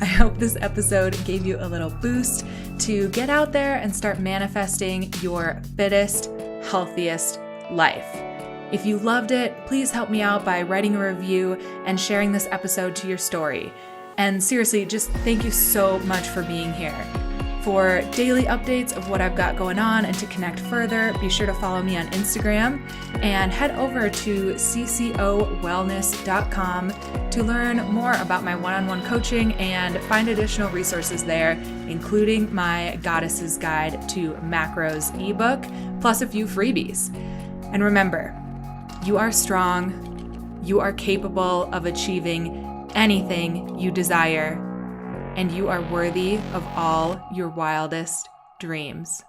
I hope this episode gave you a little boost to get out there and start manifesting your fittest, healthiest life. If you loved it, please help me out by writing a review and sharing this episode to your story. And seriously, just thank you so much for being here. For daily updates of what I've got going on and to connect further, be sure to follow me on Instagram and head over to ccowellness.com to learn more about my one-on-one coaching and find additional resources there, including my Goddess's Guide to Macros ebook, plus a few freebies. And remember, you are strong, you are capable of achieving anything you desire, and you are worthy of all your wildest dreams.